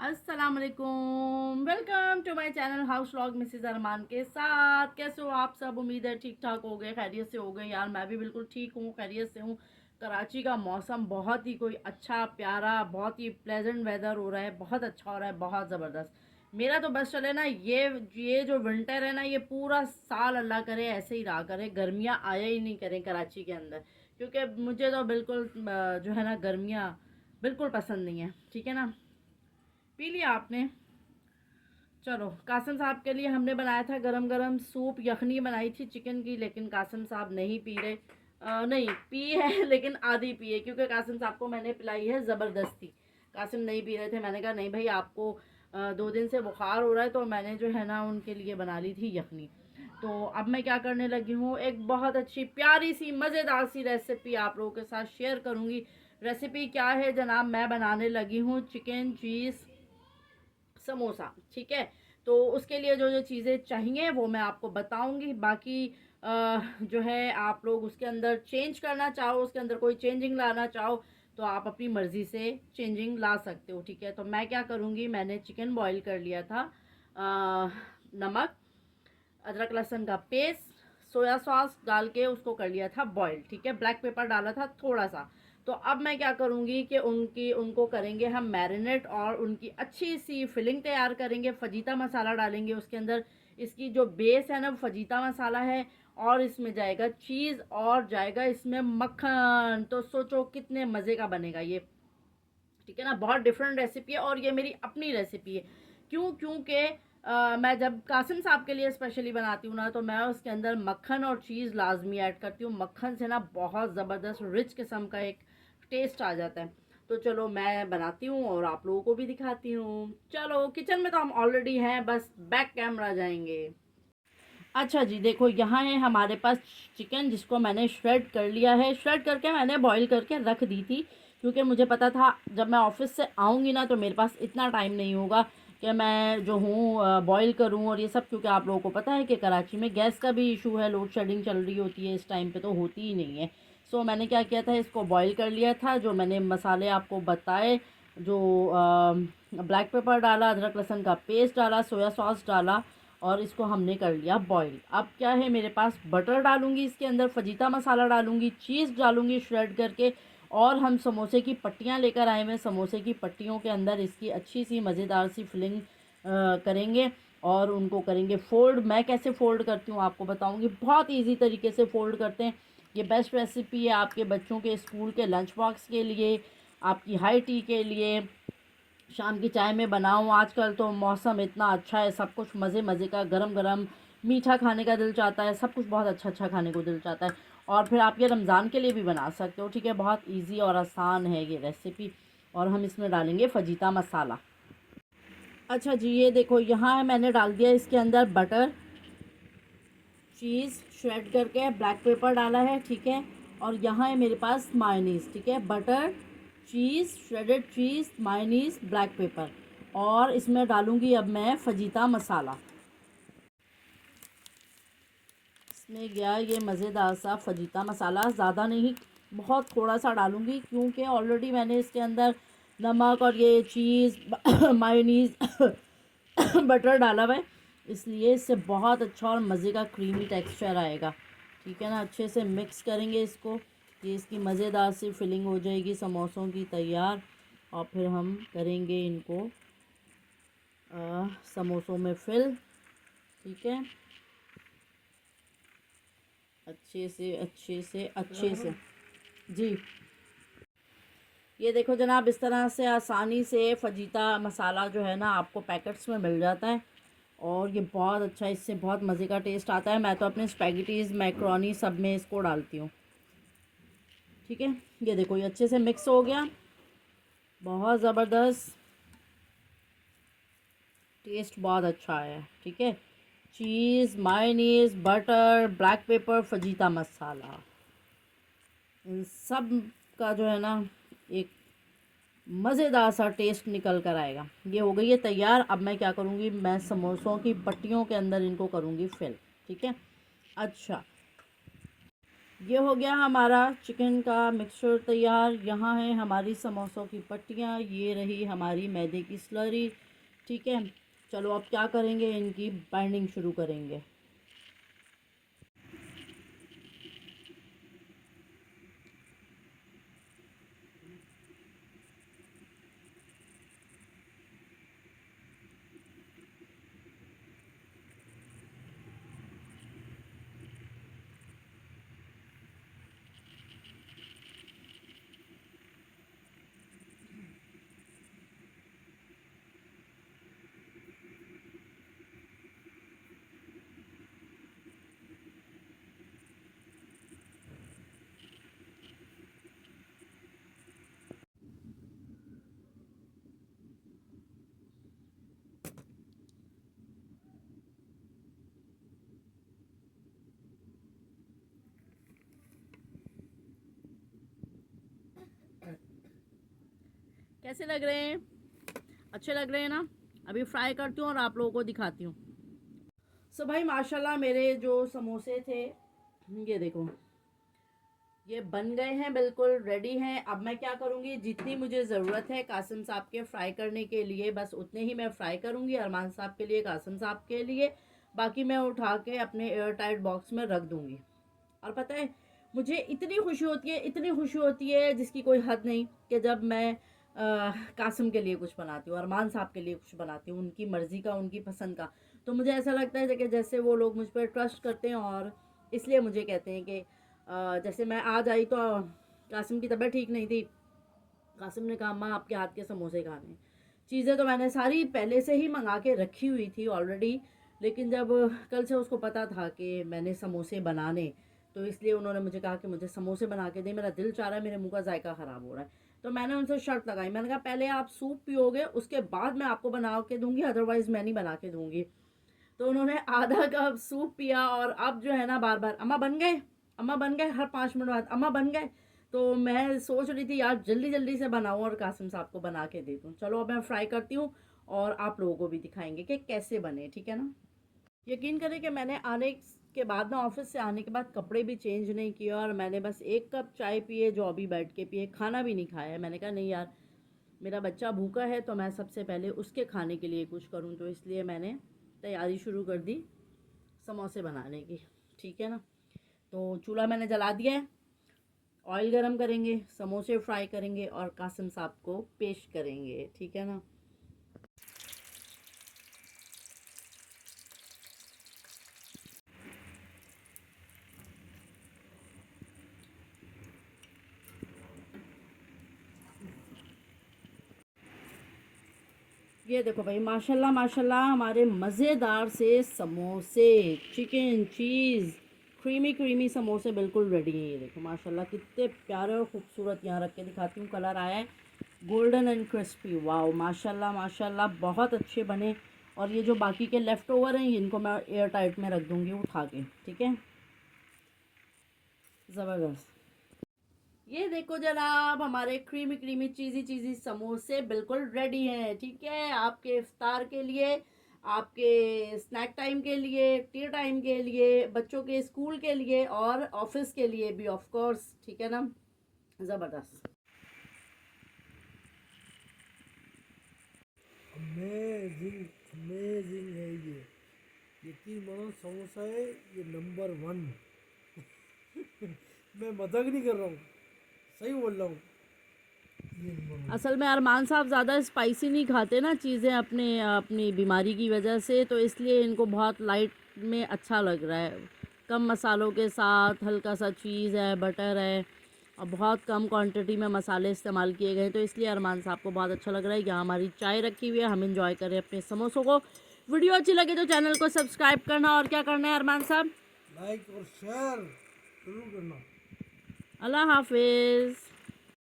अस्सलाम वालेकुम, welcome to my channel house vlog Mrs Armaan के साथ। कैसे हो आप सब? उम्मीद है ठीक ठाक हो गए, खैरियत से हो गए। यार मैं भी बिल्कुल ठीक हूँ, खैरियत से हूँ। कराची का मौसम बहुत ही कोई अच्छा प्यारा, बहुत ही प्लेजेंट वेदर हो रहा है, बहुत अच्छा हो रहा है, बहुत ज़बरदस्त। मेरा तो बस चले ना, ये जो विंटर है ना, ये पूरा साल अल्लाह करे ऐसे ही रहा करे, गर्मियाँ आया ही नहीं करें कराची के अंदर। क्योंकि मुझे तो बिल्कुल जो है ना, गर्मियाँ बिल्कुल पसंद नहीं है। ठीक है ना, पी लिया आपने? चलो, कासिम साहब के लिए हमने बनाया था गरम गरम सूप, यखनी बनाई थी चिकन की, लेकिन कासिम साहब नहीं पी रहे। नहीं पी है लेकिन आधी पी है, क्योंकि कासिम साहब को मैंने पिलाई है ज़बरदस्ती। कासिम नहीं पी रहे थे, मैंने कहा नहीं भाई, आपको 2 दिन से बुखार हो रहा है, तो मैंने जो है ना उनके लिए बना ली थी यखनी। तो अब मैं क्या करने लगी हूँ, एक बहुत अच्छी प्यारी सी मज़ेदार सी रेसिपी आप लोगों के साथ शेयर करूँगी। रेसिपी क्या है जनाब? मैं बनाने लगी हूँ चिकन चीज़ समोसा। ठीक है, तो उसके लिए जो जो चीज़ें चाहिए वो मैं आपको बताऊंगी। बाकी जो है, आप लोग उसके अंदर चेंज करना चाहो, उसके अंदर कोई चेंजिंग लाना चाहो, तो आप अपनी मर्ज़ी से चेंजिंग ला सकते हो। ठीक है, तो मैं क्या करूँगी, मैंने चिकन बॉईल कर लिया था, नमक, अदरक लहसुन का पेस्ट, सोया सॉस डाल के उसको कर लिया था बॉईल। ठीक है, ब्लैक पेपर डाला था थोड़ा सा। तो अब मैं क्या करूँगी कि उनको करेंगे हम मैरिनेट, और उनकी अच्छी सी फिलिंग तैयार करेंगे। फजीता मसाला डालेंगे उसके अंदर। इसकी जो बेस है ना, वो फजीता मसाला है, और इसमें जाएगा चीज़, और जाएगा इसमें मक्खन। तो सोचो कितने मज़े का बनेगा ये। ठीक है ना, बहुत डिफरेंट रेसिपी है, और ये मेरी अपनी रेसिपी है। क्योंकि मैं जब कासिम साहब के लिए स्पेशली बनाती हूँ ना, तो मैं उसके अंदर मक्खन और चीज़ लाजमी ऐड करती हूँ। मक्खन से ना बहुत ज़बरदस्त रिच किस्म का एक टेस्ट आ जाता है। तो चलो मैं बनाती हूँ और आप लोगों को भी दिखाती हूँ। चलो, किचन में तो हम ऑलरेडी हैं, बस बैक कैमरा जाएंगे। अच्छा जी, देखो यहाँ है हमारे पास चिकन, जिसको मैंने श्रेड कर लिया है। श्रेड करके मैंने बॉईल करके रख दी थी, क्योंकि मुझे पता था जब मैं ऑफिस से आऊँगी ना, तो मेरे पास इतना टाइम नहीं होगा कि मैं जो हूँ बॉईल करूँ और ये सब। क्योंकि आप लोगों को पता है कि कराची में गैस का भी इशू है, लोड शेडिंग चल रही होती है इस टाइम पे, तो होती ही नहीं है। सो मैंने क्या किया था, इसको बॉईल कर लिया था। जो मैंने मसाले आपको बताए, जो ब्लैक पेपर डाला, अदरक लहसुन का पेस्ट डाला, सोया सॉस डाला, और इसको हमने कर लिया बॉईल। अब क्या है, मेरे पास बटर डालूंगी इसके अंदर, फजीता मसाला डालूंगी, चीज़ डालूंगी श्रेड करके, और हम समोसे की पट्टियाँ लेकर आए हुए, समोसे की पट्टियों के अंदर इसकी अच्छी सी मज़ेदार सी फिलिंग करेंगे, और उनको करेंगे फोल्ड। मैं कैसे फ़ोल्ड करती हूँ आपको बताऊँगी, बहुत ईजी तरीके से फ़ोल्ड करते हैं। ये बेस्ट रेसिपी है आपके बच्चों के स्कूल के लंच बॉक्स के लिए, आपकी हाई टी के लिए, शाम की चाय में बनाऊँ। आजकल तो मौसम इतना अच्छा है, सब कुछ मज़े मज़े का, गरम गरम मीठा खाने का दिल चाहता है, सब कुछ बहुत अच्छा अच्छा खाने को दिल चाहता है। और फिर आप ये रमज़ान के लिए भी बना सकते हो। ठीक है, बहुत इजी और आसान है ये रेसिपी। और हम इसमें डालेंगे फजीता मसाला। अच्छा जी, ये देखो यहाँ मैंने डाल दिया इसके अंदर बटर, चीज़ श्रेड करके, ब्लैक पेपर डाला है। ठीक है, और यहाँ है मेरे पास मायोनीज़। ठीक है, बटर, चीज़, श्रेडेड चीज़, मायोनीज़, ब्लैक पेपर, और इसमें डालूँगी अब मैं फजीता मसाला। इसमें गया ये मज़ेदार सा फजीता मसाला, ज़्यादा नहीं, बहुत थोड़ा सा डालूँगी, क्योंकि ऑलरेडी मैंने इसके अंदर नमक और ये चीज़ मायोनीज़ बटर डाला हुआ है, इसलिए इससे बहुत अच्छा और मज़े का क्रीमी टेक्सचर आएगा। ठीक है ना, अच्छे से मिक्स करेंगे इसको, ये इसकी मज़ेदार सी फिलिंग हो जाएगी समोसों की तैयार। और फिर हम करेंगे इनको समोसों में फिल। ठीक है, अच्छे से अच्छे से अच्छे से। जी, ये देखो जनाब, इस तरह से आसानी से फजीता मसाला जो है ना, आपको पैकेट्स में मिल जाता है, और ये बहुत अच्छा, इससे बहुत मज़े का टेस्ट आता है। मैं तो अपने स्पैगेटीज़, मैक्रोनी सब में इसको डालती हूँ। ठीक है, ये देखो ये अच्छे से मिक्स हो गया, बहुत ज़बरदस्त टेस्ट, बहुत अच्छा है। ठीक है, cheese, mayonnaise, butter, black pepper, fajita masala, इन सब का जो है ना, एक मज़ेदार सा टेस्ट निकल कर आएगा। ये हो गई है तैयार। अब मैं क्या करूँगी, मैं समोसों की पट्टियों के अंदर इनको करूँगी फिल। ठीक है, अच्छा ये हो गया हमारा चिकन का मिक्सचर तैयार। यहाँ है हमारी समोसों की पट्टियाँ, ये रही हमारी मैदे की स्लरी। ठीक है, चलो अब क्या करेंगे, इनकी बाइंडिंग शुरू करेंगे। कैसे लग रहे हैं? अच्छे लग रहे हैं ना? अभी फ्राई करती हूँ और आप लोगों को दिखाती हूँ। सो भाई माशाल्लाह मेरे जो समोसे थे, ये देखो, ये बन गए हैं, बिल्कुल रेडी हैं। अब मैं क्या करूँगी, जितनी मुझे ज़रूरत है कासिम साहब के फ्राई करने के लिए, बस उतने ही मैं फ्राई करूँगी। अरमान साहब के लिए, कासिम साहब के लिए, बाकी मैं उठा के अपने एयर टाइट बॉक्स में रख दूँगी। और पता है मुझे इतनी खुशी होती है, इतनी खुशी होती है जिसकी कोई हद नहीं, कि जब मैं कासिम के लिए कुछ बनाती हूँ, अरमान साहब के लिए कुछ बनाती हूँ, उनकी मर्ज़ी का, उनकी पसंद का, तो मुझे ऐसा लगता है कि जैसे वो लोग मुझ पर ट्रस्ट करते हैं। और इसलिए मुझे कहते हैं कि जैसे मैं आज आई तो कासिम की तबीयत ठीक नहीं थी। कासिम ने कहा अम्मा आपके हाथ के समोसे खाने हैं। चीज़ें तो मैंने सारी पहले से ही मंगा के रखी हुई थी ऑलरेडी, लेकिन जब कल से उसको पता था कि मैंने समोसे बनाने, तो इसलिए उन्होंने मुझे कहा कि मुझे समोसे बना के दे, मेरा दिल चाह रहा है, मेरे मुंह का जायका ख़राब हो रहा है। तो मैंने उनसे शर्त लगाई, मैंने कहा पहले आप सूप पियोगे, उसके बाद मैं आपको बना के दूंगी, अदरवाइज़ मैं नहीं बना के दूंगी। तो उन्होंने आधा कप सूप पिया, और अब जो है ना बार बार अम्मा बन गए, अम्मा बन गए, हर 5 मिनट बाद अम्मा बन गए। तो मैं सोच रही थी यार जल्दी जल्दी से बनाऊँ और कासिम साहब को बना के दे दूँ। चलो अब मैं फ्राई करती हूँ और आप लोगों को भी दिखाएंगे कि कैसे बने, ठीक है ना। यकीन करें कि मैंने आने के बाद ना, ऑफिस से आने के बाद कपड़े भी चेंज नहीं किए, और मैंने बस 1 कप चाय पिए, जो अभी बैठ के पिए, खाना भी नहीं खाया है। मैंने कहा नहीं यार, मेरा बच्चा भूखा है तो मैं सबसे पहले उसके खाने के लिए कुछ करूं, तो इसलिए मैंने तैयारी शुरू कर दी समोसे बनाने की। ठीक है ना, तो चूल्हा मैंने जला दिया है, ऑयल गरम करेंगे, समोसे फ्राई करेंगे और कासिम साहब को पेश करेंगे, ठीक है ना। ये देखो भाई माशाल्लाह माशाल्लाह, हमारे मज़ेदार से समोसे, चिकन चीज़ क्रीमी क्रीमी समोसे बिल्कुल रेडी हैं। ये देखो माशाल्लाह कितने प्यारे और ख़ूबसूरत, यहाँ रख के दिखाती हूँ, कलर आया है गोल्डन एंड क्रिस्पी। वाओ माशाल्लाह माशाल्लाह, बहुत अच्छे बने। और ये जो बाकी के लेफ़्ट ओवर हैं, इनको मैं एयर टाइट में रख दूँगी उठा के, ठीक है। ज़बरदस्त। ये देखो जनाब, हमारे क्रीमी क्रीमी चीज़ी चीज़ी समोसे बिल्कुल रेडी हैं, ठीक है। आपके इफ्तार के लिए, आपके स्नैक टाइम के लिए, टी टाइम के लिए, बच्चों के स्कूल के लिए और ऑफिस के लिए भी ऑफ कोर्स, ठीक है ना। ज़बरदस्त। अमेजिंग, अमेजिंग है ये। यकीन मानो समोसा है ये नंबर 1। मैं मजाक नहीं कर रहा हूँ, सही बोल रहा हूँ। ये नंबर 1। असल में अरमान साहब ज़्यादा स्पाइसी नहीं खाते ना चीज़ें, अपने अपनी बीमारी की वजह से, तो इसलिए इनको बहुत लाइट में अच्छा लग रहा है, कम मसालों के साथ, हल्का सा चीज़ है, बटर है, और बहुत कम क्वांटिटी में मसाले इस्तेमाल किए गए, तो इसलिए अरमान साहब को बहुत अच्छा लग रहा है। यहाँ हमारी चाय रखी हुई है, हम इंजॉय करें अपने समोसों को। वीडियो अच्छी लगे तो चैनल को सब्सक्राइब करना, और क्या करना है अरमान साहब? लाइक और शेयर जरूर करना। अल्लाह हाफिज़।